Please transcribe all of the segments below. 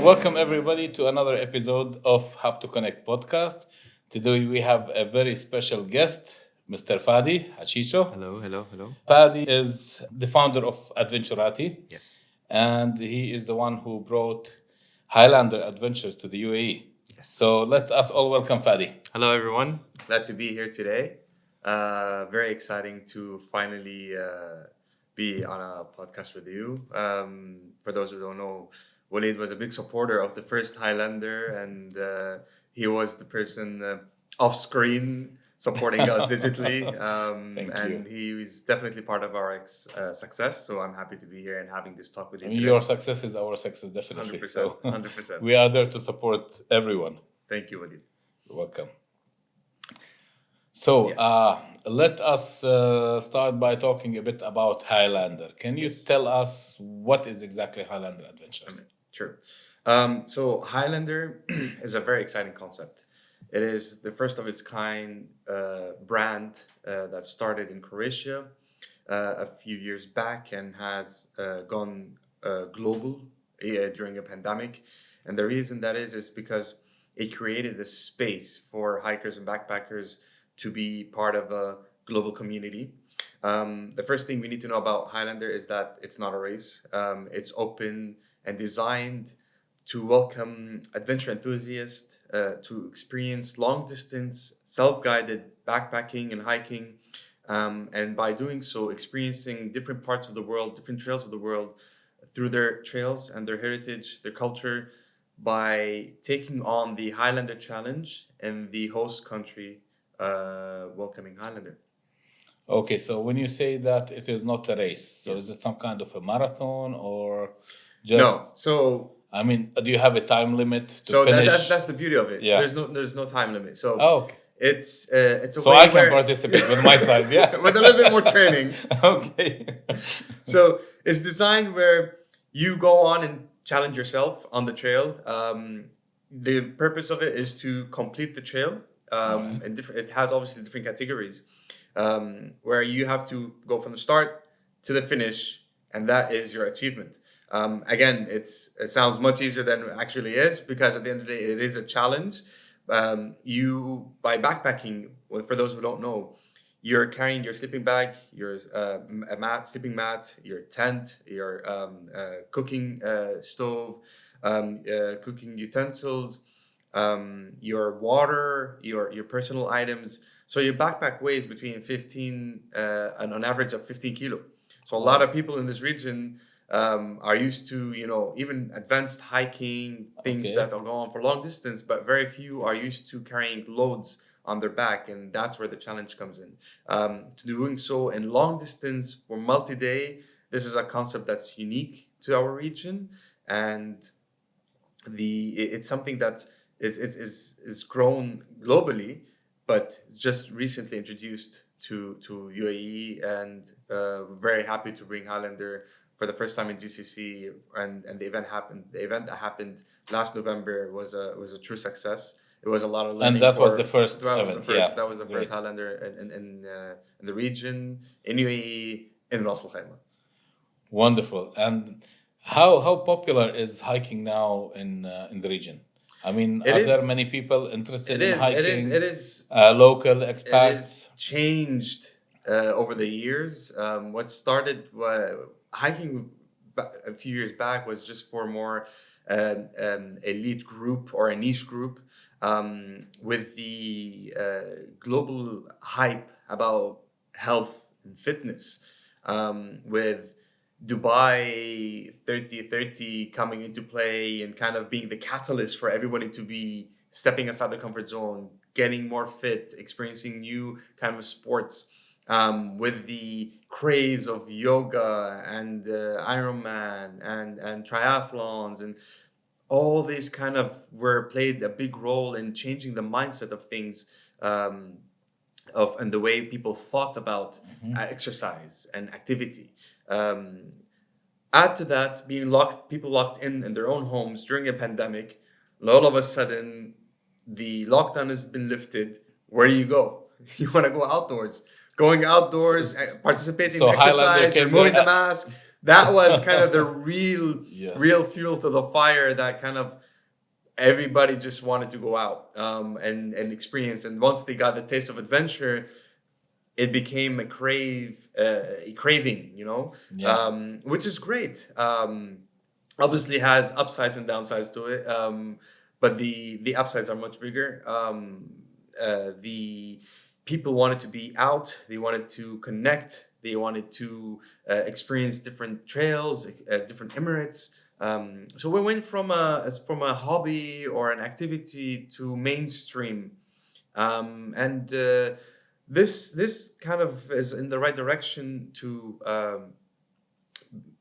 welcome everybody to another episode of Hub2Connect Podcast. Today we have a very special guest, Mr. Fadi Hachicho. Hello. Fadi is the founder of Adventurati, Yes. and he is the one who brought Highlander Adventures to the UAE. Yes. So let us all welcome Fadi. Hello, everyone. Glad to be here today. Very exciting to finally be on a podcast with you. For those who don't know, Walid was a big supporter of the first Highlander, and he was the person off screen supporting us digitally. Thank you. He is definitely part of our success. So I'm happy to be here and having this talk with you. I mean, your success is our success, definitely. 100%. So 100%. we are there to support everyone. Thank you, Walid. You're welcome. So Yes. let us start by talking a bit about Highlander. Can you Yes. tell us what is exactly Highlander Adventures? Sure. So Highlander is a very exciting concept. It is the first of its kind brand that started in Croatia a few years back and has gone global during a pandemic. And the reason that is because it created a space for hikers and backpackers to be part of a global community. The first thing we need to know about Highlander is that it's not a race. It's open and designed to welcome adventure enthusiasts to experience long distance, self-guided backpacking and hiking. And by doing so, experiencing different parts of the world, different trails of the world through their trails and their heritage, their culture, by taking on the Highlander Challenge and the host country welcoming Highlander. Okay, so when you say that it is not a race, so Yes. is it some kind of a marathon or just? No, so I mean, do you have a time limit to so finish? that's the beauty of it. Yeah. There's no time limit. So Oh, okay. it's a So way I can where- participate with my size, yeah. with a little bit more training. Okay. So it's designed where you go on and challenge yourself on the trail. The purpose of it is to complete the trail. Alright. And it has obviously different categories where you have to go from the start to the finish, and that is your achievement. Again, it sounds much easier than it actually is, because at the end of the day, it is a challenge. You, by backpacking, well, for those who don't know, you're carrying your sleeping bag, your sleeping mat, your tent, your cooking stove, cooking utensils, your water, your personal items. So your backpack weighs between 15 and on average of 15 kilo. So a lot of people in this region are used to, even advanced hiking, things Okay. that are going for long distance, but very few are used to carrying loads on their back, and that's where the challenge comes in. To doing so in long distance for multi-day, this is a concept that's unique to our region, and it's something that is grown globally, but just recently introduced to UAE, and very happy to bring Highlander for the first time in GCC, and the event happened. The event that happened last November was a true success. It was a lot of learning. And that was the first That was the event, first. yeah. That was the first Great. Highlander in the region, in UAE, in Ras Al Khaimah. Wonderful. And how popular is hiking now in the region? I mean, It are there is- many people interested It in is. hiking? It is. Local It expats? has changed over the years. What started hiking a few years back was just for more elite group or a niche group. With the global hype about health and fitness, with Dubai 3030 coming into play and kind of being the catalyst for everybody to be stepping outside their comfort zone, getting more fit, experiencing new kind of sports, with the craze of yoga and Ironman and triathlons, and all these kind of played a big role in changing the mindset of things, and the way people thought about exercise and activity. Add to that, people locked in their own homes during a pandemic, and all of a sudden, the lockdown has been lifted. Where do you go? You want to go outdoors. Going outdoors, participating in So Highlander exercise, came removing there- the mask. That was kind of the real Yes. fuel to the fire that kind of everybody just wanted to go out and experience. And once they got the taste of adventure, it became a craving, Yeah. which is great. Obviously has upsides and downsides to it, but the upsides are much bigger. The people wanted to be out, they wanted to connect, they wanted to experience different trails, different Emirates. So we went from a hobby or an activity to mainstream, and this kind of is in the right direction to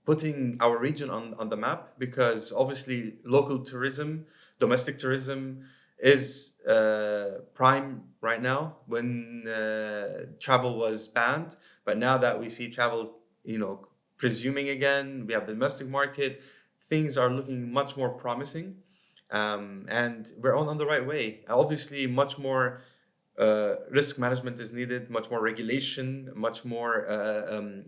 putting our region on the map, because obviously local tourism, domestic tourism is prime right now when travel was banned. But now that we see travel, presuming again, we have the domestic market, things are looking much more promising. And we're on the right way. Obviously, much more risk management is needed, much more regulation, much more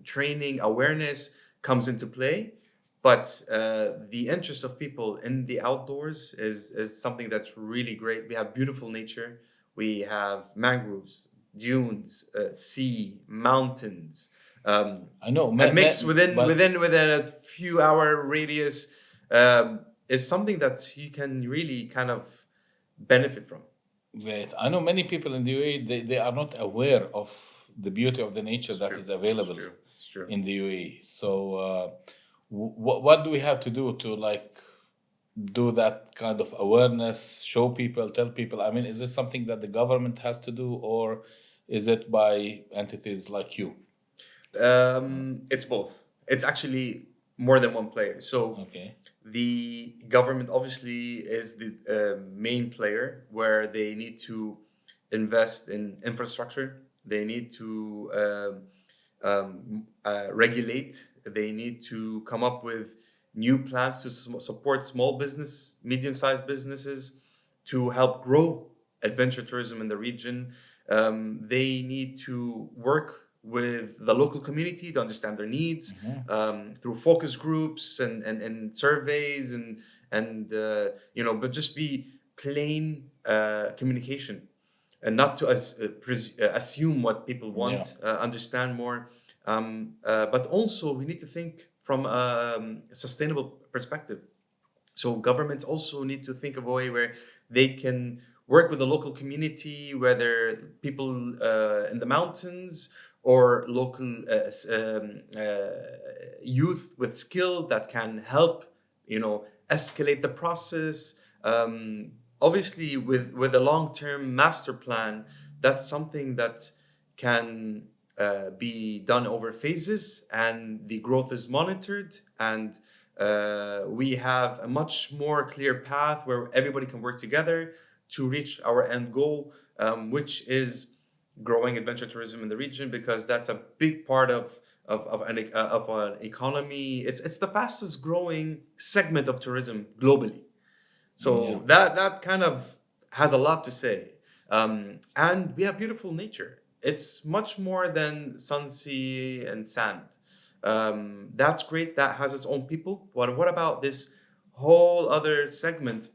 training, awareness comes into play. But the interest of people in the outdoors is something that's really great. We have beautiful nature. We have mangroves, dunes, sea, mountains. I know, A mix but within a few hour radius is something that you can really kind of benefit from. great. I know many people in the UAE, they are not aware of the beauty of the nature It's that true. is It's available true. It's true. in the UAE. So, what do we have to do to like do that kind of awareness, show people, tell people? I mean, is this something that the government has to do, or is it by entities like you? It's both. It's actually more than one player. So Okay. the government obviously is the main player, where they need to invest in infrastructure. They need to regulate. They need to come up with new plans to support small business, medium-sized businesses, to help grow adventure tourism in the region. They need to work with the local community to understand their needs Mhm. through focus groups and surveys but just be plain communication, and not to assume what people Yeah. want, understand more. But also, we need to think from a sustainable perspective. So governments also need to think of a way where they can work with the local community, whether people in the mountains or local youth with skill that can help, escalate the process. Obviously, with a long-term master plan, that's something that can be done over phases, and the growth is monitored, and we have a much more clear path where everybody can work together to reach our end goal, which is growing adventure tourism in the region, because that's a big part of an economy. It's the fastest growing segment of tourism globally. Yeah. So that kind of has a lot to say. And we have beautiful nature. It's much more than sun, sea, and sand. That's great. That has its own people. But what about this whole other segment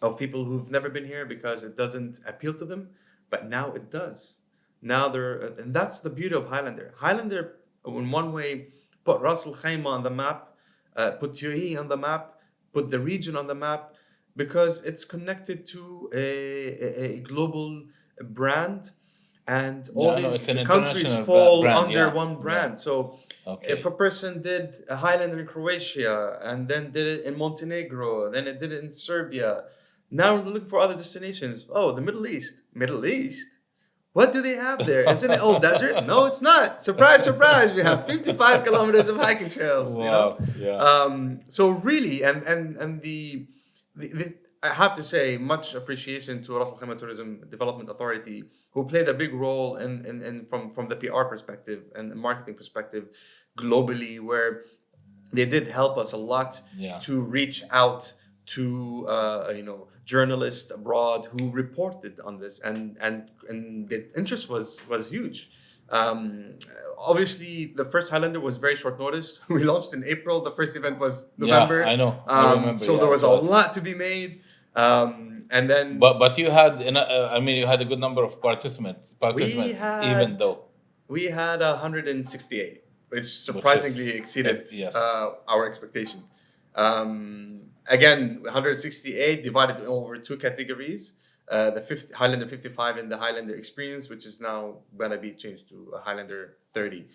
of people who've never been here because it doesn't appeal to them, but now it does. Now and that's the beauty of Highlander. Highlander, in one way, put Ras Al Khaimah on the map, put UAE on the map, put the region on the map, because it's connected to a global brand, and all Yeah, I know it's these an countries international fall brand. under Yeah. one Yeah. brand. So if a Okay. person did a Highlander in Croatia and then did it in Montenegro, then it did it in Serbia, now we're looking for other destinations. Oh, the Middle East. Middle East? What do they have there? Isn't it all desert? No, it's not. Surprise, surprise. We have 55 kilometers of hiking trails. Wow. Yeah. So really, and the I have to say, much appreciation to Ras Al Khaimah Tourism Development Authority, who played a big role in from the PR perspective and the marketing perspective globally, where they did help us a lot Yeah. to reach out to journalists abroad who reported on this, and the interest was huge. Um, Obviously, the first Highlander was very short notice. We launched in April. The first event was Yeah, November. I know. I remember. So there Yeah, was it a was. lot to be made. And then But you had, I mean, you had a good number of we participants, even had though. we had 168, which surprisingly exceeded Yes. our expectation. Again, 168 divided over two categories. The Highlander 55 and the Highlander Experience, which is now going to be changed to a Highlander 30,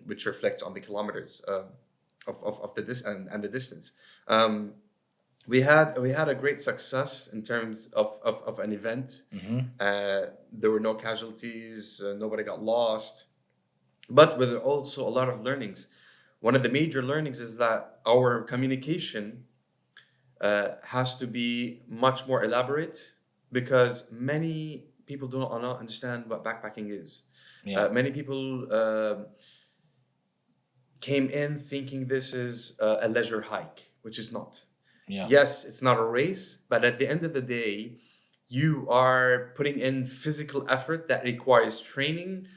which reflects on the kilometers of the and the distance. We had a great success in terms of an event. There were no casualties, nobody got lost, but with also a lot of learnings. One of the major learnings is that our communication has to be much more elaborate because many people do not understand what backpacking is. Yeah. Many people came in thinking this is a leisure hike, which is not. Yeah. Yes, it's not a race, but at the end of the day, you are putting in physical effort that requires training.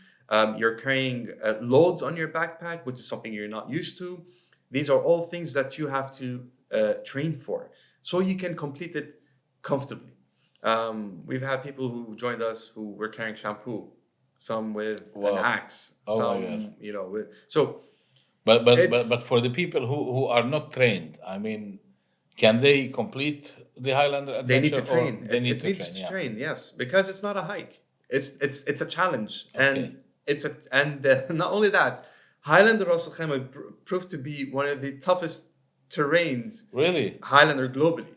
You're carrying loads on your backpack, which is something you're not used to. These are all things that you have to train for so you can complete it comfortably. We've had people who joined us who were carrying shampoo, some with an Wow. axe, Oh my God. some, with. So But it's, for the people who are not trained, I mean, can they complete the Highlander they need to adventure, or train. they It, need it to needs train? to Yeah. train, yes, because it's not a hike. It's a challenge, Okay. and not only that, Highlander Ras Al Khaimah proved to be one of the toughest terrains Really? Highlander globally.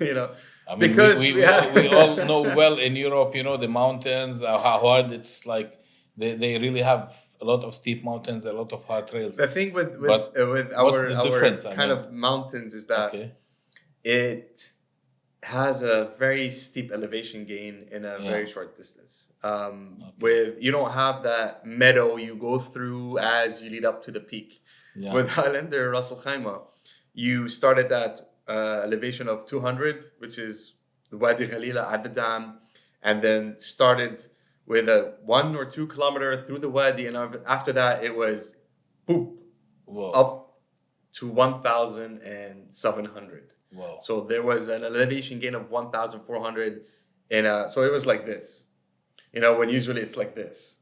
you know, I mean, because we have we all know well in Europe, the mountains, how hard it's like. They really have a lot of steep mountains, a lot of hard trails. the thing with But with what's our the our difference? I kind mean, of mountains is that okay. it has a very steep elevation gain in a Yeah. very short distance. With you don't have that meadow you go through as you lead up to the peak. Yeah. With Highlander Ras Al Khaimah, you start at that elevation of 200, which is the Wadi Ghalila at the dam, and then started with a 1 or 2 kilometer through the wadi, and after that it was boop Whoa. up to 1,700. Wow. So there was an elevation gain of 1,400, and so it was like this, when usually it's like this.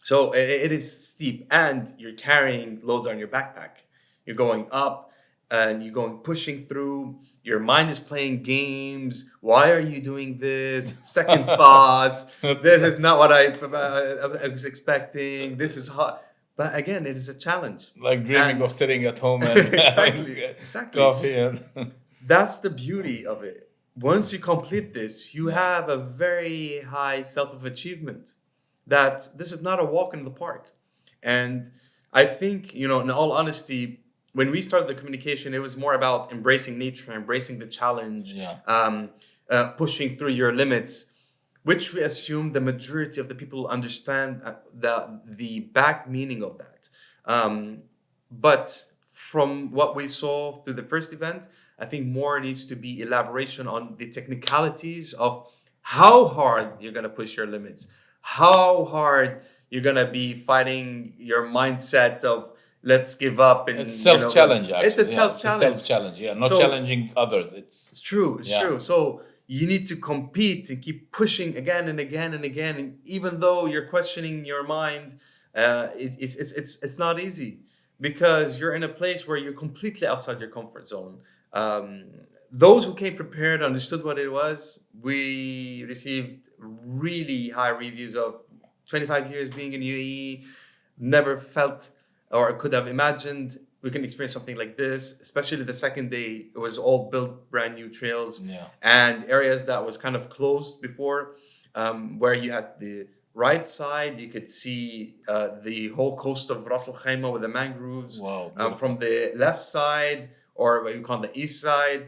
So it is steep, and you're carrying loads on your backpack. You're going up, and you're going pushing through. Your mind is playing games. Why are you doing this? Second thoughts. This is not what I was expecting. This is hot. But again, it is a challenge. Like dreaming And- of sitting at home and Exactly, having exactly. coffee and That's the beauty of it. Once you complete this, you have a very high self of achievement. That this is not a walk in the park. And I think, in all honesty, when we started the communication, it was more about embracing nature, embracing the challenge, Yeah. Pushing through your limits, which we assume the majority of the people understand the back meaning of that. But from what we saw through the first event, I think more needs to be elaboration on the technicalities of how hard you're going to push your limits, how hard you're going to be fighting your mindset of let's give up. And It's self-challenge, actually. It's a Yeah, self-challenge. It's a self-challenge, yeah. Not So- challenging others. It's true. It's Yeah. true. So you need to compete and keep pushing again and again and again. And even though you're questioning your mind, it's not easy because you're in a place where you're completely outside your comfort zone. Those who came prepared understood what it was. We received really high reviews of 25 years being in UAE. Never felt or could have imagined we can experience something like this, especially the second day. It was all built brand new trails Yeah. and areas that was kind of closed before, where you had the right side, you could see the whole coast of Ras Al Khaimah with the mangroves. Wow. From the left side, or what you call the east side,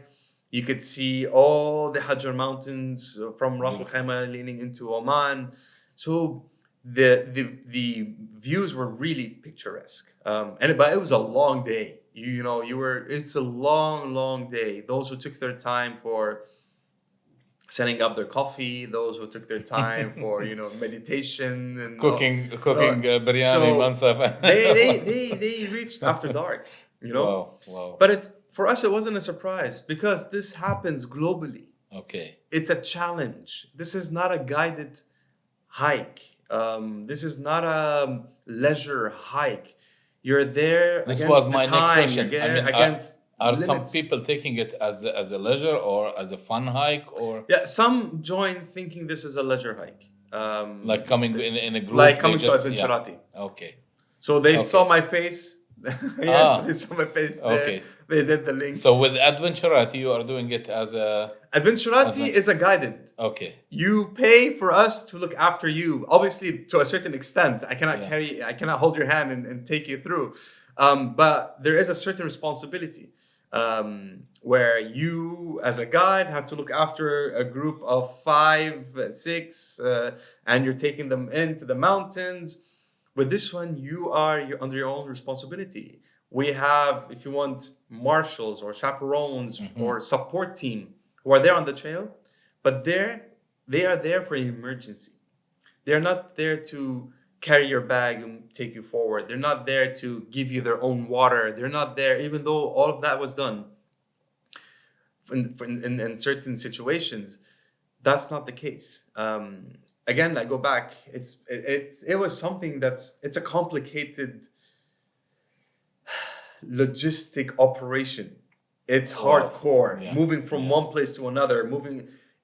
you could see all the Hajar mountains from Ras Al Beautiful. Khaimah leaning into Oman. So the views were really picturesque, but it was a long day. It's a long day. Those who took their time for setting up their coffee, those who took their time for, meditation and cooking biryani, so mansaf. they reached after dark, Wow. But for us, it wasn't a surprise because this happens globally. Okay. It's a challenge. This is not a guided hike. This is not a leisure hike. You're there This against was the my next time. question. You're I there mean, against are some limits. people taking it as a leisure or as a fun hike, or Yeah, some join thinking this is a leisure hike. like coming in a group? Like they coming to just- Adventurati. Yeah. Okay. So they Okay. saw my face. Ah. They saw my face there. Okay. They did the link. So with Adventurati, you are doing it as a Adventurati is a guided. okay. You pay for us to look after you. Obviously, to a certain extent, I cannot hold your hand and take you through. But there is a certain responsibility where you, as a guide, have to look after a group of 5, 6, and you're taking them into the mountains. With this one, you're under your own responsibility. We have, if you want, marshals or chaperones or support team who are there on the trail, but they are there for an emergency. They're not there to carry your bag and take you forward. They're not there to give you their own water. They're not there, even though all of that was done in certain situations. That's not the case. Again, I go back. It was something it's a complicated logistic operation. It's hardcore. Yeah. Moving from one place to another.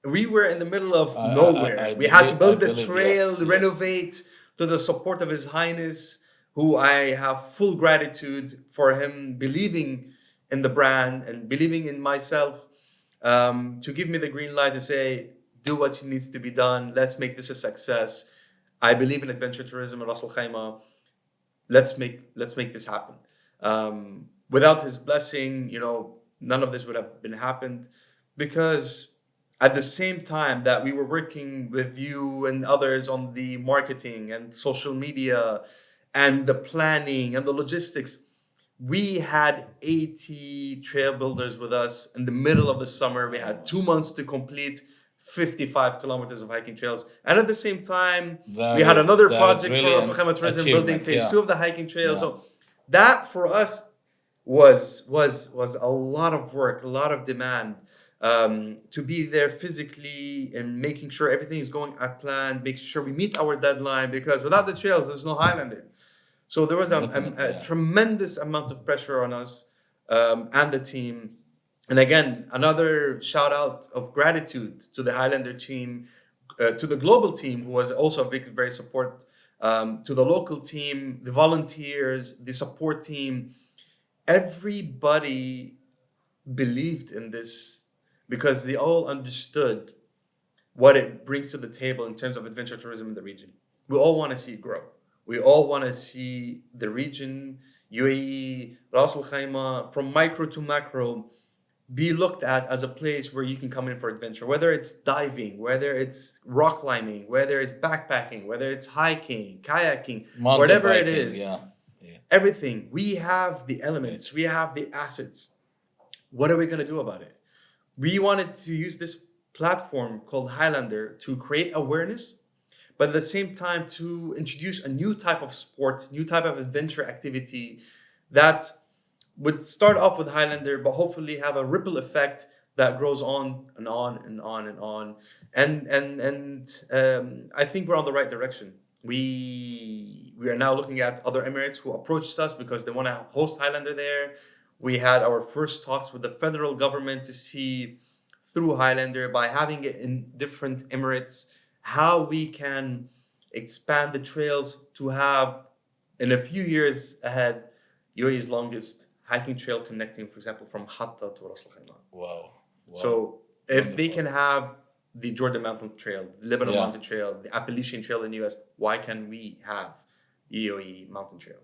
We were in the middle of I nowhere. We had to build the believe, trail, yes. renovate to the support of His Highness, who I have full gratitude for him believing in the brand and believing in myself, to give me the green light to say, do what needs to be done. Let's make this a success. I believe in adventure tourism in Ras Al Khaimah. Let's make this happen. Without his blessing, none of this would have been happened, because at the same time that we were working with you and others on the marketing and social media and the planning and the logistics, we had 80 trail builders with us in the middle of the summer. We had 2 months to complete 55 kilometers of hiking trails. And at the same time, we had another project for Ras Al Khaimah Tourism, building phase 2 of the hiking trail. Yeah. So that for us was a lot of work, a lot of demand, to be there physically and making sure everything is going as planned, making sure we meet our deadline, because without the trails, there's no Highlander. So there was a tremendous amount of pressure on us and the team. And again, another shout out of gratitude to the Highlander team, to the global team, who was also a big, very support, to the local team, the volunteers, the support team. Everybody believed in this because they all understood what it brings to the table in terms of adventure tourism in the region. We all want to see it grow. We all want to see the region, UAE, Ras Al Khaimah, from micro to macro, be looked at as a place where you can come in for adventure, whether it's diving, whether it's rock climbing, whether it's backpacking, whether it's hiking, kayaking, Mountain whatever it biking, is. Yeah. Everything. We have the elements. We have the assets. What are we going to do about it? We wanted to use this platform called Highlander to create awareness, but at the same time to introduce a new type of sport, new type of adventure activity that would start off with Highlander, but hopefully have a ripple effect that grows on and on and on and on. And I think we're on the right direction. We are now looking at other Emirates who approached us because they want to host Highlander there. We had our first talks with the federal government to see through Highlander, by having it in different Emirates, how we can expand the trails to have, in a few years ahead, UAE's longest hiking trail connecting, for example, from Hatta to Ras Al Khaimah. Wow. So if they can have the Jordan Mountain Trail, the Lebanon Mountain Trail, the Appalachian Trail in the US, why can we have UAE Mountain Trail?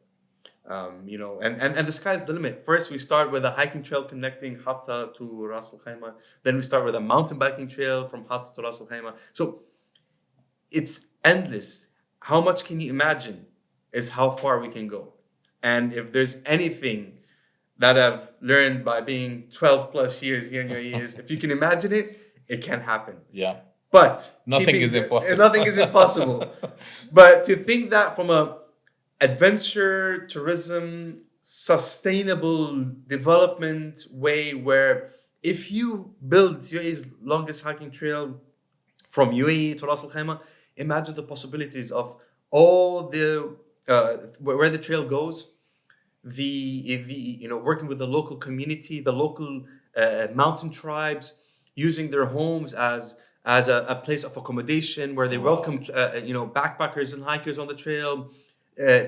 And the sky's the limit. First, we start with a hiking trail connecting Hatta to Ras Al Khaimah. Then we start with a mountain biking trail from Hatta to Ras Al Khaimah. So it's endless. How much can you imagine is how far we can go. And if there's anything that I've learned by being 12 plus years here in UAE is, if you can imagine it, it can happen. Yeah. But Nothing is impossible. Nothing is impossible. But to think that from a adventure, tourism, sustainable development way, where if you build UAE's longest hiking trail from UAE to Ras Al Khaimah, imagine the possibilities of all the where the trail goes. Working with the local community, the local mountain tribes, using their homes as a place of accommodation where they welcome backpackers and hikers on the trail,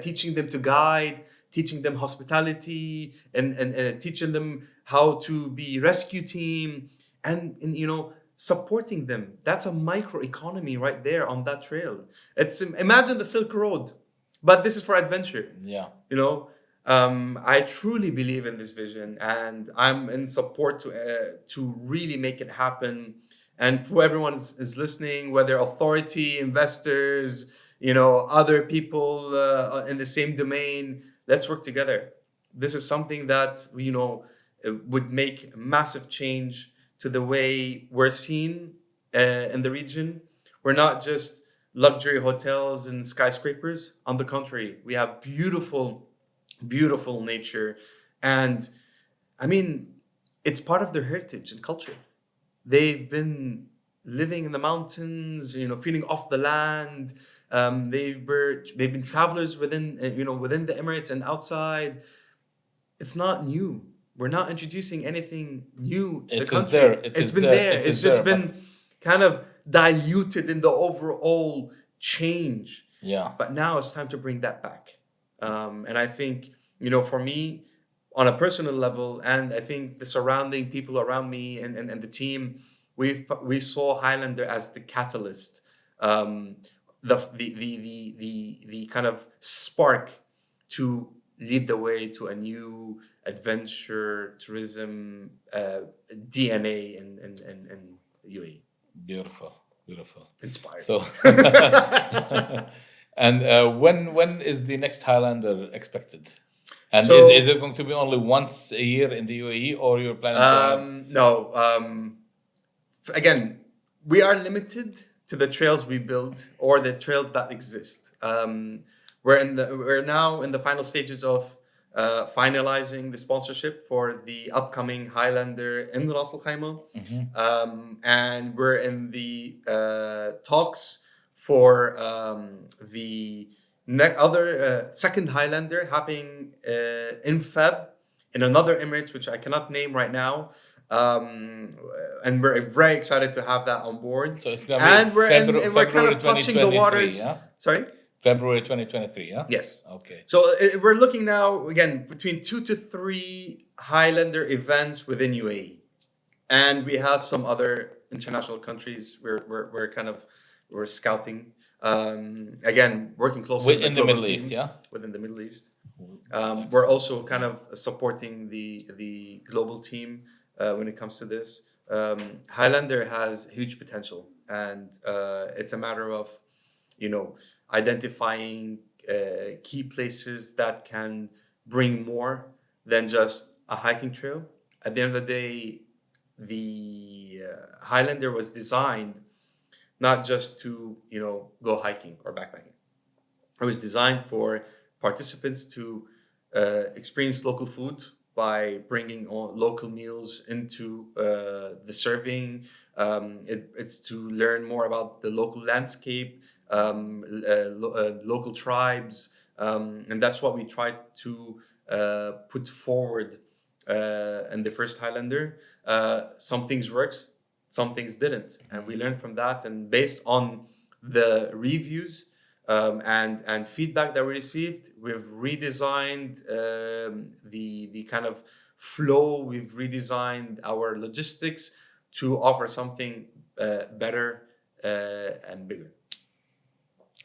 teaching them to guide, teaching them hospitality, and teaching them how to be rescue team, and supporting them. That's a micro economy right there on that trail. Imagine the Silk Road, but this is for adventure. Yeah. I truly believe in this vision, and I'm in support to really make it happen. And for everyone is listening, whether authority, investors, other people in the same domain, let's work together. This is something that would make massive change to the way we're seen in the region. We're not just luxury hotels and skyscrapers. On the contrary, we have beautiful nature, and I mean, it's part of their heritage and culture. They've been living in the mountains, feeding off the land. They've been travelers within the Emirates and outside. It's not new. We're not introducing anything new to the country. It's been there. It's just been kind of diluted in the overall change. Yeah. But now it's time to bring that back. And I think, for me, on a personal level, and I think the surrounding people around me and the team, we saw Highlander as the catalyst, the kind of spark to lead the way to a new adventure tourism DNA in UAE. Beautiful. Inspired. So, and when is the next Highlander expected? And is it going to be only once a year in the UAE, or you're planning to? No. Again, we are limited to the trails we build or the trails that exist. We're now in the final stages of finalizing the sponsorship for the upcoming Highlander in Ras Al Khaimah. Mm-hmm. And we're in the talks for the other second Highlander happening in Feb in another Emirates, which I cannot name right now. And we're very excited to have that on board. So it's gonna be we're kind of touching the waters. Yeah? Sorry? February 2023, yeah? Yes. Okay. So we're looking now, again, between 2 to 3 Highlander events within UAE. And we have some other international countries we're scouting. Again, working closely within the Middle East, yeah? Within the Middle East. We're also kind of supporting the global team when it comes to this. Highlander has huge potential, and it's a matter of, identifying key places that can bring more than just a hiking trail. At the end of the day, the Highlander was designed not just to, go hiking or backpacking. It was designed for participants to experience local food by bringing local meals into the serving. It's to learn more about the local landscape, local tribes, and that's what we tried to put forward in the first Highlander. Some things works, some things didn't, and we learned from that. And based on the reviews and feedback that we received, we've redesigned the kind of flow. We've redesigned our logistics to offer something better and bigger.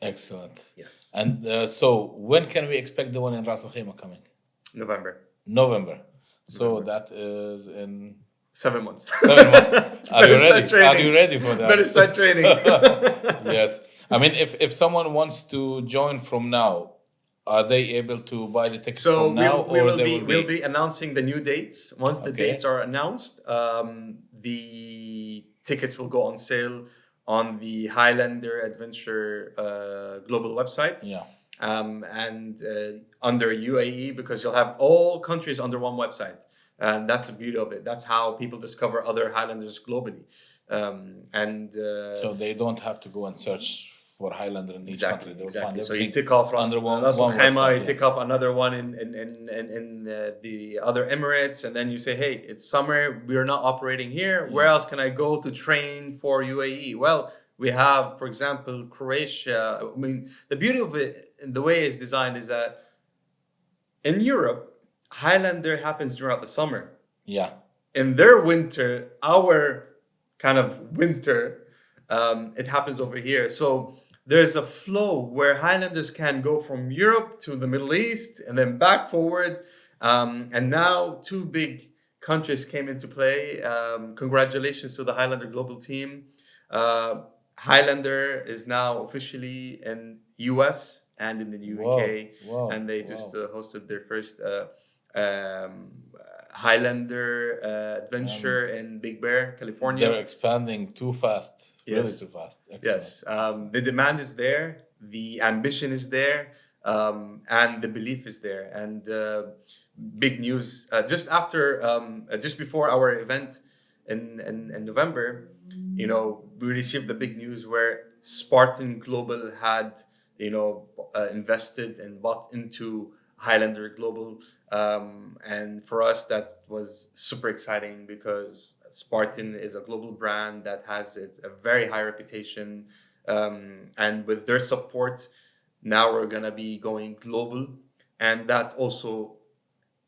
Excellent. Yes. And so when can we expect the one in Ras Al Khaimah coming? November. So that is in 7 months. 7 months. Are you ready for that? Better start training. Yes. I mean, if someone wants to join from now, are they able to buy the tickets from now? We'll be announcing the new dates. Once the dates are announced, the tickets will go on sale on the Highlander Adventure Global website. Yeah. And under UAE, because you'll have all countries under one website. And that's the beauty of it. That's how people discover other Highlanders globally. So they don't have to go and search for Highlander in each country. They'll find exactly. So you everything tick off under one Khema, website. you tick off another one in the other Emirates, and then you say, hey, it's summer, we're not operating here. Where else can I go to train for UAE? Well, we have, for example, Croatia. I mean, the beauty of it, and the way it's designed, is that in Europe, Highlander happens throughout the summer. Yeah. In their winter, our kind of winter, it happens over here. So there's a flow where Highlanders can go from Europe to the Middle East and then back forward. And now 2 big countries came into play. Congratulations to the Highlander Global team. Highlander is now officially in US and in the UK. Wow. And they just hosted their first Highlander Adventure in Big Bear, California. They're expanding too fast. Yes. Really too fast. Excellent. Yes. The demand is there, the ambition is there, and the belief is there. And big news just before our event in November, we received the big news where Spartan Global had invested and bought into Highlander Global. And for us, that was super exciting because Spartan is a global brand that has a very high reputation. And with their support, now we're going to be going global. And that also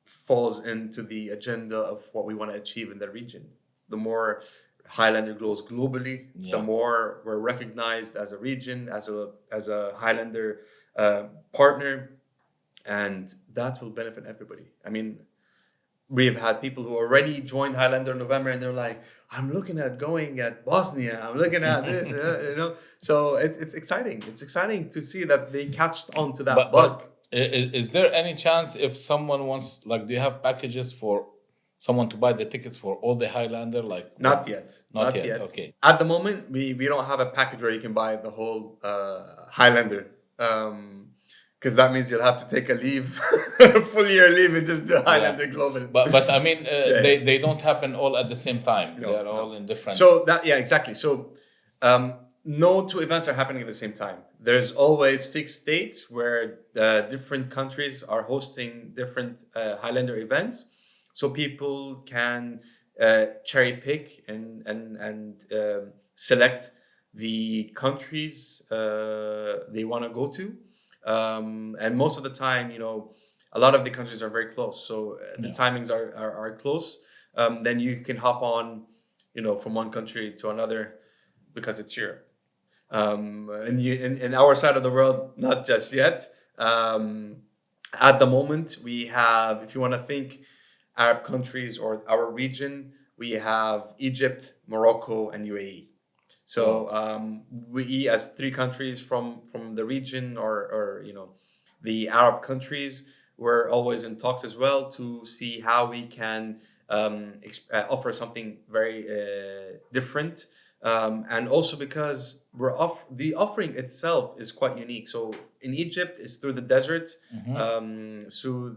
falls into the agenda of what we want to achieve in the region. The more Highlander grows globally, the more we're recognized as a region, as a Highlander partner. And that will benefit everybody. I mean, we've had people who already joined Highlander in November, and they're like, I'm looking at going at Bosnia. I'm looking at this, So it's exciting. It's exciting to see that they catched on to that bug. But is there any chance if someone wants, do you have packages for someone to buy the tickets for all the Highlander? Not yet. Not yet. Okay. At the moment, we don't have a package where you can buy the whole Highlander. Because that means you'll have to take a leave, full year leave, and just do Highlander Global. But I mean, they don't happen all at the same time. No, They're all in different. So exactly. So no 2 events are happening at the same time. There's always fixed dates where different countries are hosting different Highlander events, so people can cherry pick and select the countries they want to go to. And most of the time, a lot of the countries are very close. So the timings are close. Then you can hop on, from one country to another because it's Europe. In our side of the world, not just yet. At the moment, we have, if you want to think Arab countries or our region, we have Egypt, Morocco, and UAE. So we, as 3 countries from the region or the Arab countries, we're always in talks as well to see how we can offer something very different. And also because the offering itself is quite unique. So in Egypt, it's through the desert. So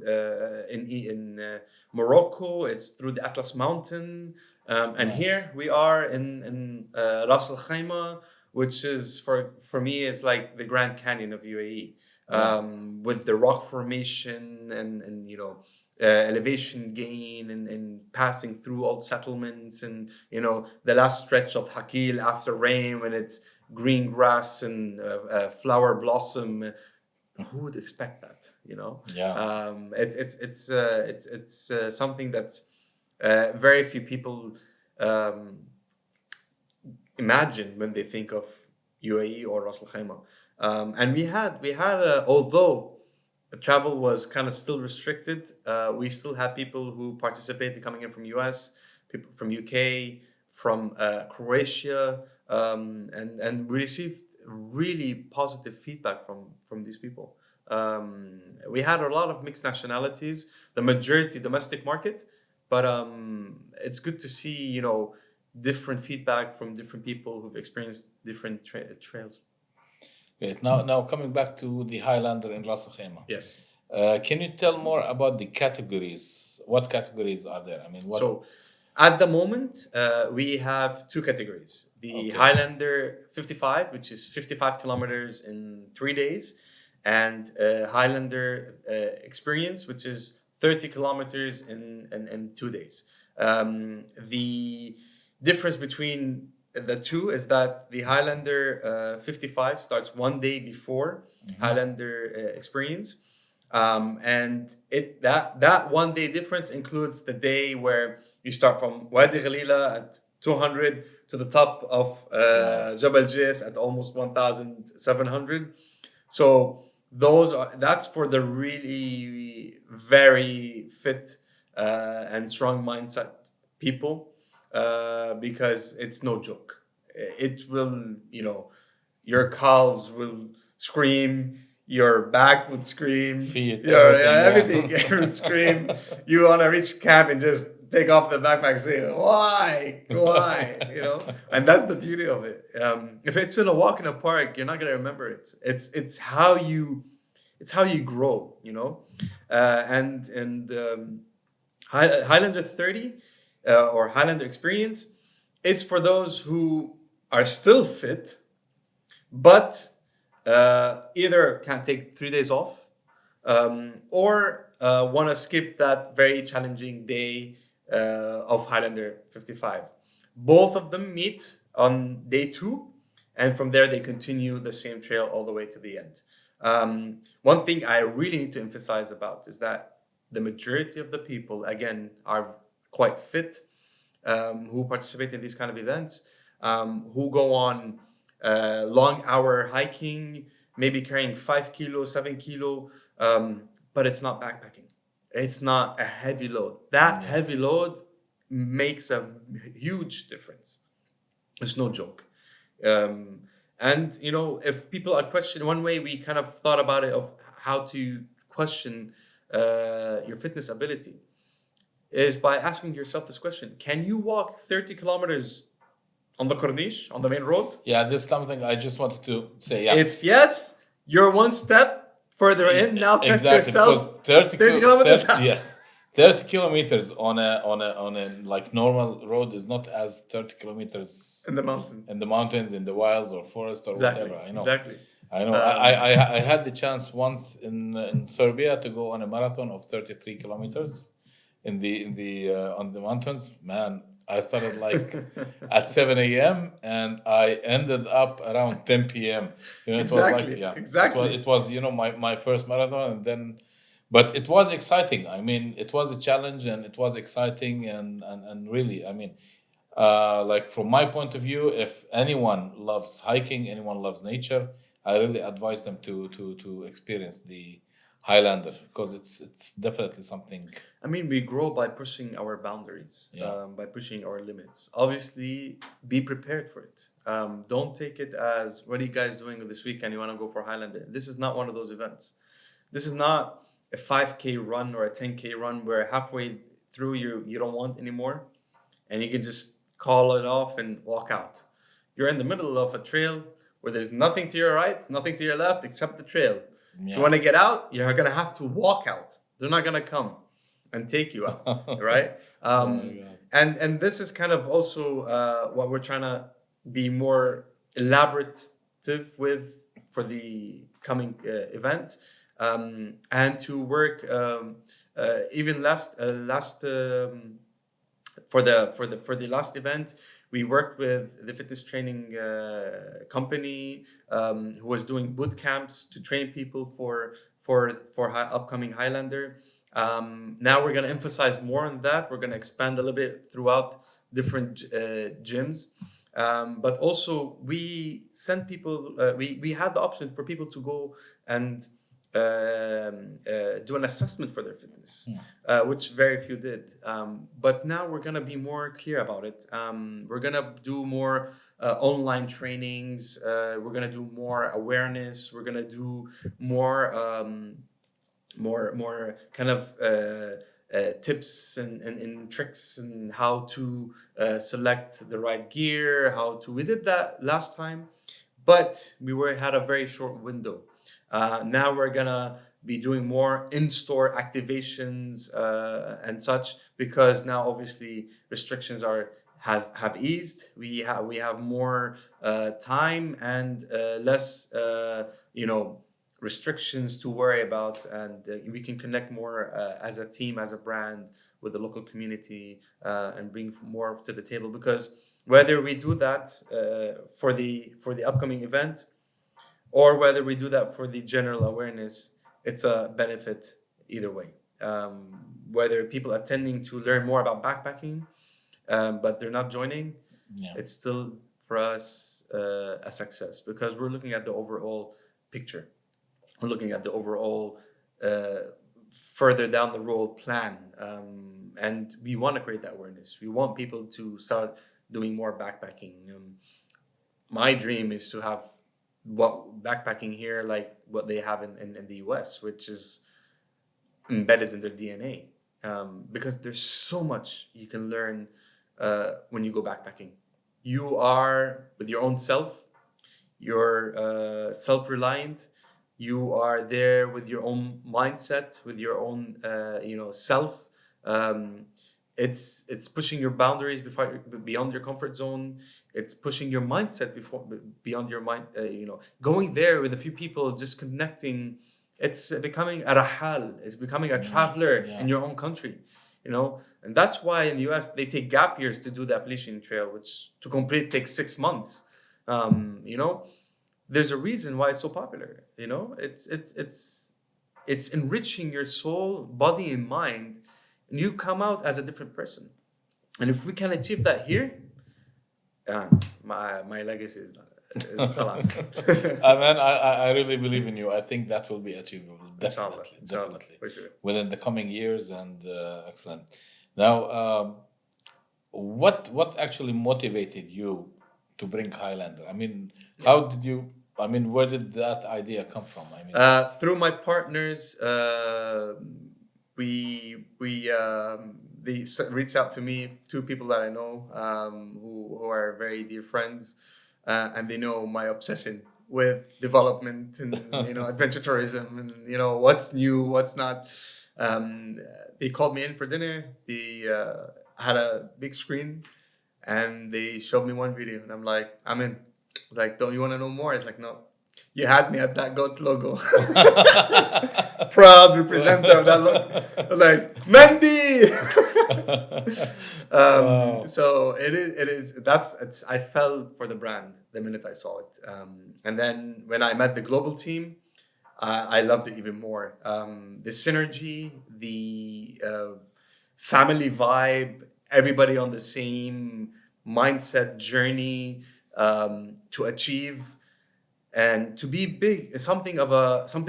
in Morocco, it's through the Atlas Mountain. And here we are in Ras Al Khaimah, which is for me is like the Grand Canyon of UAE, with the rock formation and elevation gain and passing through old settlements and the last stretch of Hakil after rain when it's green grass and flower blossom. Who would expect that? It's something that's very few people imagine when they think of UAE or Ras Al Khaimah. And we had although travel was kind of still restricted, we still had people who participated coming in from US, people from UK, from Croatia, and we received really positive feedback from these people. We had a lot of mixed nationalities, the majority domestic market, but it's good to see different feedback from different people who've experienced different trails. Great. Now coming back to the Highlander in Ras Al Khaimah. Yes. Can you tell more about the categories? What categories are there? I mean, what? So at the moment, we have two categories. The Okay. Highlander 55, which is 55 kilometers in 3 days, and Highlander Experience, which is 30 kilometers in 2 days. The difference between the two is that the Highlander 55 starts 1 day before Highlander Experience. And that 1 day difference includes the day where you start from Wadi Ghalila at 200 to the top of Jabal Jais at almost 1,700. So that's for the really very fit and strong mindset people, because it's no joke. It will, your calves will scream, your back would scream, Feet, everything would scream. You want to reach camp and just take off the backpack and say, why, and that's the beauty of it. If it's in a walk in a park, you're not going to remember it. It's how you grow, and Highlander 30 or Highlander Experience is for those who are still fit, but either can't take 3 days off, or want to skip that very challenging day of Highlander 55. Both of them meet on day 2, and from there they continue the same trail all the way to the end. One thing I really need to emphasize about is that the majority of the people, again, are quite fit, who participate in these kind of events, who go on long hour hiking, maybe carrying 5 kilo, 7 kilo, but it's not backpacking. It's not a heavy load. That heavy load makes a huge difference. It's no joke. And, if people are questioning, one way we kind of thought about it of how to question your fitness ability is by asking yourself this question: can you walk 30 kilometers on the Corniche, on the main road? Yeah, this is something I just wanted to say. Yeah. If yes, you're one step further in. Now test yourself. 30 kilometers. 30 kilometers on a like normal road is not as 30 kilometers in the mountain, in the mountains, in the wilds or forest or whatever. I know. Exactly. I know. I had the chance once in Serbia to go on a marathon of 33 kilometers in the on the mountains. Man, I started like at 7 a.m. and I ended up around 10 p.m. It was like, exactly. It was my first marathon, and then, but it was exciting. I mean, it was a challenge and it was exciting and really, I mean, like from my point of view, if anyone loves hiking, anyone loves nature, I really advise them to experience the Highlander, because it's definitely something. I mean, we grow by pushing our boundaries, by pushing our limits. Obviously, be prepared for it. Don't take it as, what are you guys doing this weekend? You want to go for Highlander? This is not one of those events. This is not a 5K run or a 10K run where halfway through you don't want anymore, and you can just call it off and walk out. You're in the middle of a trail where there's nothing to your right, nothing to your left except the trail. Yeah. If you want to get out, you're going to have to walk out. They're not going to come and take you out, right? And this is kind of also what we're trying to be more elaborative with for the coming event, and to work even for the last event. We worked with the fitness training company who was doing boot camps to train people for upcoming Highlander. Now we're going to emphasize more on that. We're going to expand a little bit throughout different gyms. But also we send people, we have the option for people to go and do an assessment for their fitness, which very few did. But now we're going to be more clear about it. We're going to do more online trainings. We're going to do more awareness. We're going to do more kind of tips and tricks and how to select the right gear, we did that last time, but had a very short window. Now we're gonna be doing more in-store activations and such, because now obviously restrictions have eased. We have more time and less restrictions to worry about, and we can connect more as a team, as a brand, with the local community, and bring more to the table. Because whether we do that for the upcoming event, or whether we do that for the general awareness, it's a benefit either way. Whether people attending to learn more about backpacking, but they're not joining, Yeah. it's still for us a success, because we're looking at the overall picture. We're looking at the overall further down the road plan, and we want to create that awareness. We want people to start doing more backpacking. My dream is to have what backpacking here like what they have in the US, which is embedded in their DNA, because there's so much you can learn when you go backpacking. You are with your own self. You're self-reliant. You are there with your own mindset, with your own self. It's pushing your boundaries beyond your comfort zone. It's pushing your mindset beyond your mind. Going there with a few people, just connecting. It's becoming a rahal. It's becoming a traveler in your own country. And that's why in the US they take gap years to do the Appalachian Trail, which to complete takes 6 months. There's a reason why it's so popular. It's enriching your soul, body, and mind, and you come out as a different person. And if we can achieve that here, my legacy is khalas. Man, I really believe in you. I think that will be achievable. Definitely, definitely. For sure. Within the coming years, and excellent. Now, what actually motivated you to bring Highlander? I mean, how did you? I mean, where did that idea come from? I mean, through my partners, they reached out to me, two people that I know, who are very dear friends, and they know my obsession with development and adventure tourism, and what's new, what's not. They called me in for dinner. They had a big screen, and they showed me one video, and I'm like, I'm in. Like, don't you want to know more? It's like, no. You had me at that GOAT logo. Proud representative of that logo. Like, Mendy! Wow. So it is, I fell for the brand the minute I saw it. And then when I met the global team, I loved it even more. The synergy, the family vibe, everybody on the same mindset journey to achieve and to be big, something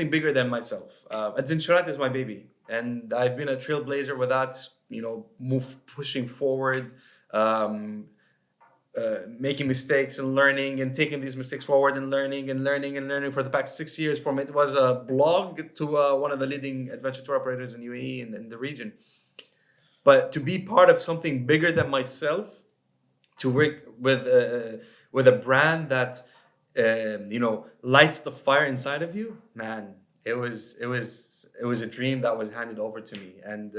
bigger than myself. Adventurati is my baby, and I've been a trailblazer with that. Pushing forward, making mistakes and learning, and taking these mistakes forward and learning for the past 6 years. From it was a blog to one of the leading adventure tour operators in UAE and in the region. But to be part of something bigger than myself, to work with a brand that lights the fire inside of you, man, it was a dream that was handed over to me, and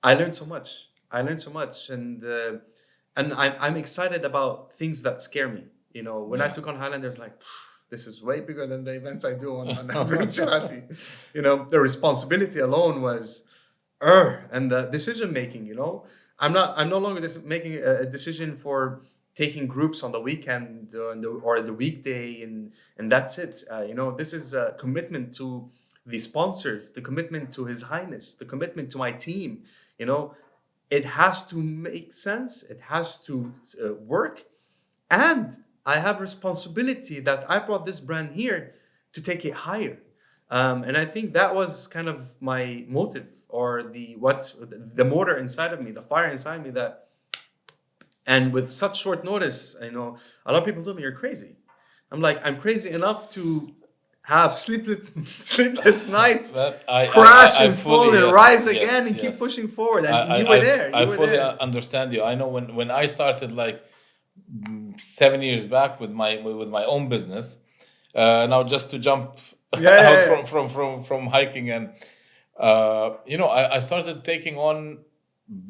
I learned so much. And I'm excited about things that scare me. When I took on Highlander, it's like, this is way bigger than the events I do on Adventurati. The responsibility alone was, and the decision making. I'm no longer making a decision for taking groups on the weekend or the weekday, and that's it. This is a commitment to the sponsors, the commitment to His Highness, the commitment to my team. It has to make sense. It has to work, and I have responsibility that I brought this brand here to take it higher. And I think that was kind of my motive, or the motor inside of me, the fire inside me. And with such short notice, a lot of people told me, you're crazy. I'm like, I'm crazy enough to have sleepless nights, That crash I and fall fully, and yes, rise again yes, and keep yes. pushing forward. I And I you were I, there. I You were fully there. understand you. I know when I started like 7 years back with my own business. Now just to jump Yeah, out yeah, from hiking, and I started taking on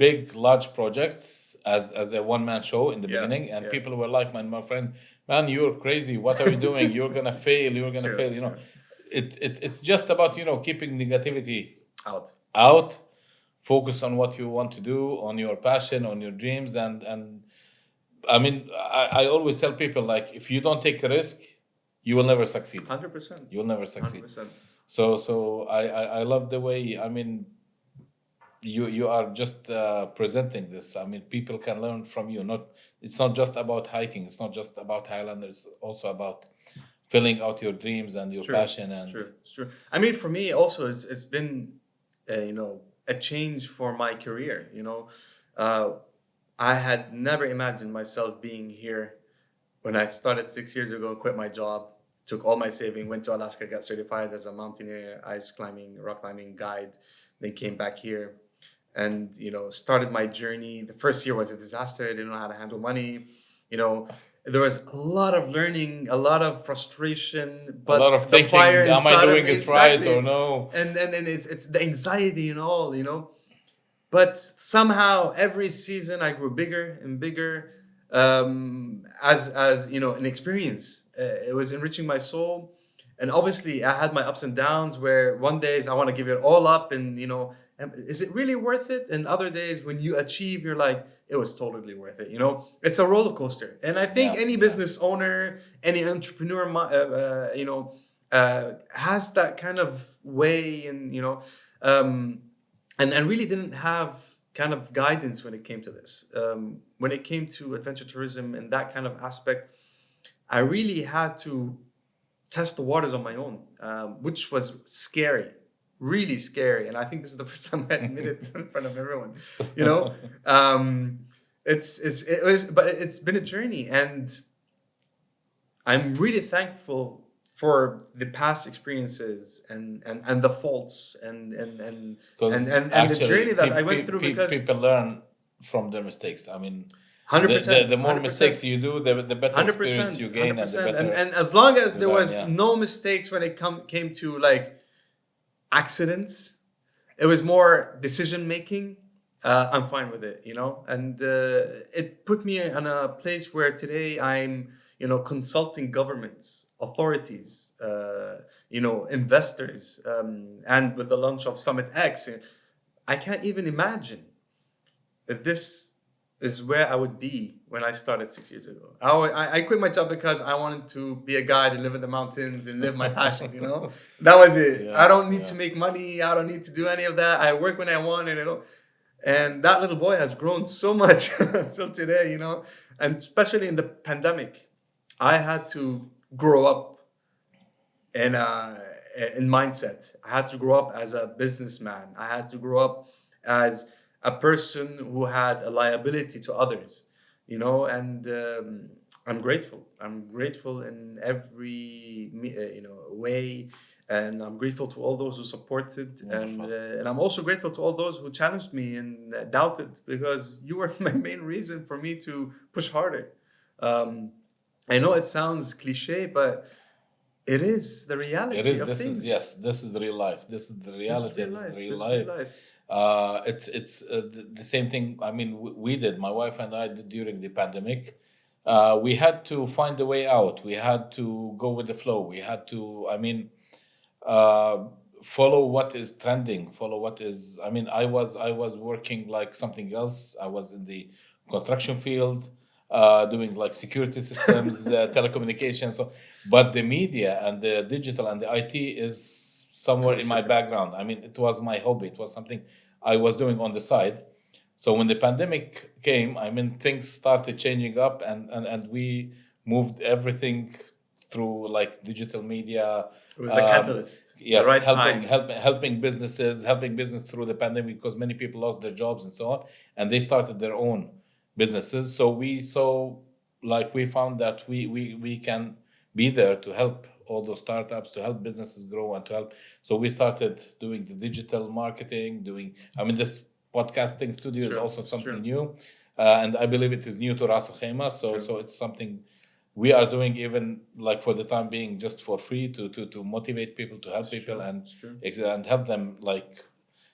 big large projects as a one man show in the yeah, beginning, and yeah. people were like, my friends, man, you're crazy. What are you doing? You're gonna fail. You're gonna True, fail. true. It's just about keeping negativity Out. out, focus on what you want to do, on your passion, on your dreams, and I mean, I always tell people, like, if you don't take a risk, you will never succeed. 100%. You will never succeed. 100%. So I love the way, I mean, you are just presenting this. I mean, people can learn from you. Not It's not just about hiking. It's not just about Highlander. It's also about filling out your dreams and It's your true. passion. It's And true. It's true. I mean, for me also, it's been, a change for my career. Uh, I had never imagined myself being here when I started 6 years ago. Quit my job, took all my saving, went to Alaska, got certified as a mountaineer, ice climbing, rock climbing guide. Then came back here, and started my journey. The first year was a disaster. I didn't know how to handle money. You know, there was a lot of learning, a lot of frustration, a lot but of the fire thinking, am I inside of doing me, it right or exactly. no? And it's the anxiety and all. But somehow every season I grew bigger and bigger, as an experience. It was enriching my soul, and obviously I had my ups and downs where one days I want to give it all up, and is it really worth it? And other days when you achieve, you're like, it was totally worth it. It's a roller coaster, and I think Yeah, any yeah. business owner, any entrepreneur, has that kind of way, and and really didn't have kind of guidance when it came to this. When it came to adventure tourism and that kind of aspect, I really had to test the waters on my own, which was scary, really scary. And I think this is the first time I admit it in front of everyone. You know, um, but it's been a journey, and I'm really thankful for the past experiences and the faults Because and the actually, journey that I went through, because people learn from their mistakes. I mean, hundred the percent, more hundred mistakes percent, you do, the better hundred experience you percent, hundred gain, and the percent, and better and as long as you there learn. was Yeah. no mistakes when it came to like accidents, it was more decision making. I'm fine with it, and it put me in a place where today I'm, consulting governments, authorities, investors, and with the launch of Summit X, I can't even imagine that this is where I would be when I started 6 years ago. I quit my job because I wanted to be a guide and live in the mountains and live my passion, That was it. I Yeah, don't need to yeah. make money. I don't need to do any of that. I work when I want, and that little boy has grown so much until today, and especially in the pandemic, I had to grow up in mindset. I had to grow up as a businessman. I had to grow up as a person who had a liability to others, and I'm grateful. I'm grateful in every way, and I'm grateful to all those who supported, Wonderful. and I'm also grateful to all those who challenged me and doubted, because you were my main reason for me to push harder. Um, I know it sounds cliche, but it is the It reality is. of This is things. yes. This is the real life. This is the This is reality, real and this is the life. real This is real life. life. It's the same thing. I mean, we did. My wife and I did during the pandemic. We had to find a way out. We had to go with the flow. We had to. I mean, uh, follow what is trending. Follow what is. I mean, I was working like something else. I was in the construction field, doing like security systems, telecommunications. So, but the media and the digital and the IT is somewhere Totally in my separate. background. I mean, it was my hobby. It was something I was doing on the side. So when the pandemic came, I mean, things started changing up, and we moved everything through like digital media. It was the Um, catalyst, the yes, right helping time. helping businesses, helping business through the pandemic, because many people lost their jobs and so on, and they started their own businesses. So we found that we can be there to help all those startups, to help businesses grow, and to help. So we started doing the digital marketing, this podcasting studio is also something new. And I believe it is new to Ras Al Khaimah. So it's something we are doing, even like for the time being, just for free, to motivate people, to help people, and help them like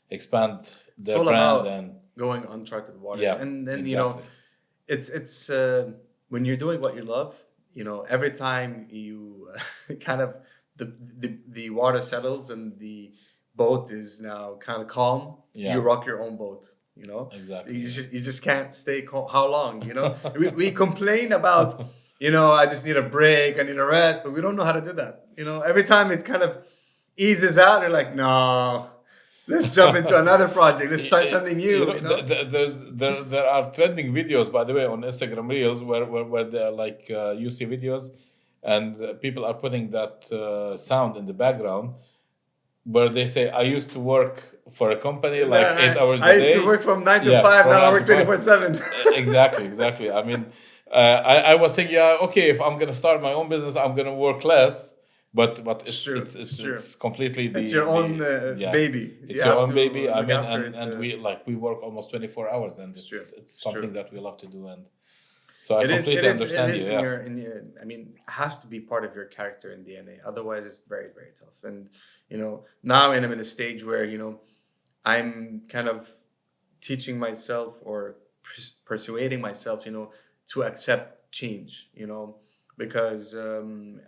expand their brand and going uncharted waters. Yeah, and then exactly. it's when you're doing what you love, every time you kind of the water settles and the boat is now kind of calm, you rock your own boat. Exactly. You just can't stay calm. How long? We complain about I just need a break, I need a rest, but we don't know how to do that. Every time it kind of eases out, you're like, no, let's jump into another project. Let's start something new. There are trending videos, by the way, on Instagram Reels where they're like you see videos, and people are putting that sound in the background, where they say, I used to work for a company like 8 hours a day. I used to work from 9 to 5, now I work 24/7. Exactly. I was thinking, okay, if I'm going to start my own business, I'm going to work less. But it's completely it's your own baby. It's your own baby. We work almost 24 hours, and it's something that we love to do. And so I completely understand you. It has to be part of your character and DNA. Otherwise, it's very, very tough. And now I'm in a stage where I'm kind of teaching myself or persuading myself, to accept change. Because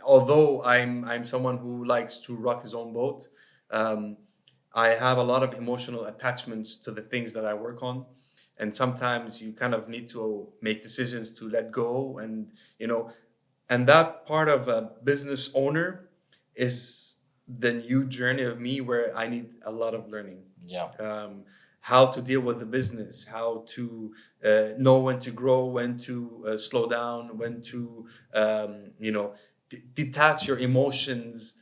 although I'm someone who likes to rock his own boat, I have a lot of emotional attachments to the things that I work on. And sometimes you kind of need to make decisions to let go. And, and that part of a business owner is the new journey of me, where I need a lot of learning. How to deal with the business, how to know when to grow, when to slow down, when to detach your emotions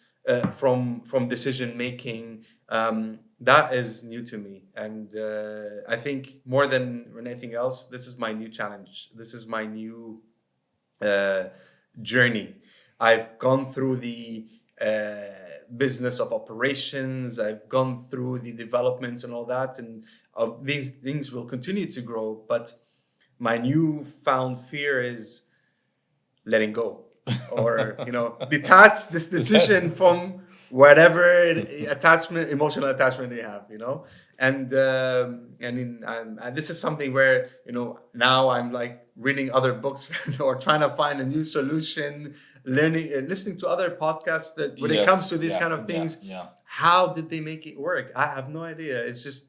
from decision making. That is new to me, and I think more than anything else, this is my new challenge. This is my new journey. I've gone through the business of operations. I've gone through the developments and all that, and these things will continue to grow. But my newfound fear is letting go, or detach this decision from whatever emotional attachment they have. And this is something where now I'm like reading other books or trying to find a new solution. Listening to other podcasts that when it comes to these kind of things, how did they make it work? I have no idea. It's just,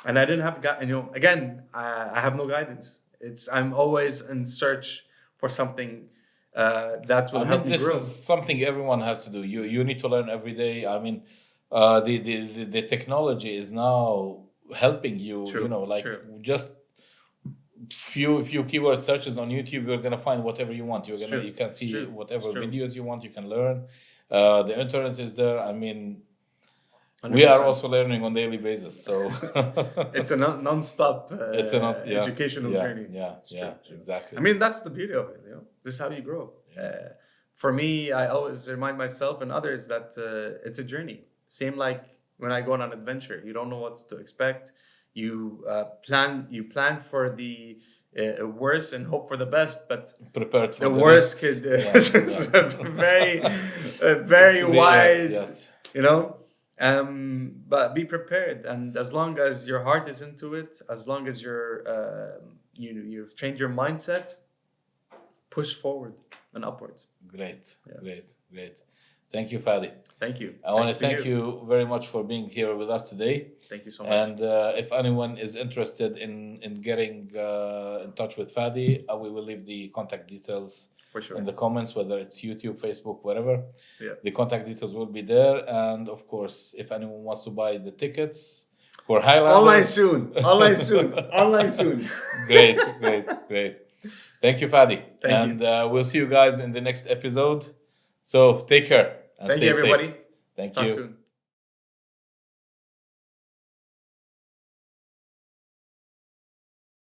and I didn't have again, I have no guidance. I'm always in search for something that will help me grow. This is something everyone has to do. You need to learn every day. The technology is now helping you. Just few keyword searches on YouTube, you're gonna find whatever you want. You can see whatever videos you want. You can learn. The internet is there. 100%. We are also learning on daily basis. So it's a non-stop educational journey. Exactly. That's the beauty of it. This is how you grow. For me, I always remind myself and others that it's a journey. Same like when I go on an adventure, you don't know what to expect. You plan for the worst and hope for the best, but prepared for the worst could very wide. Yes. But be prepared, and as long as your heart is into it, as long as you've trained your mindset, push forward and upwards. Great. Thank you, Fadi. Thank you. I want to thank you very much for being here with us today. Thank you so much. And if anyone is interested in getting in touch with Fadi, we will leave the contact details in the comments, whether it's YouTube, Facebook, whatever. The contact details will be there. And of course, if anyone wants to buy the tickets for Highlander, online soon. Great. Thank you, Fadi. Thank you. We'll see you guys in the next episode. So take care and Thank you, everybody. Thank Talk you. Soon.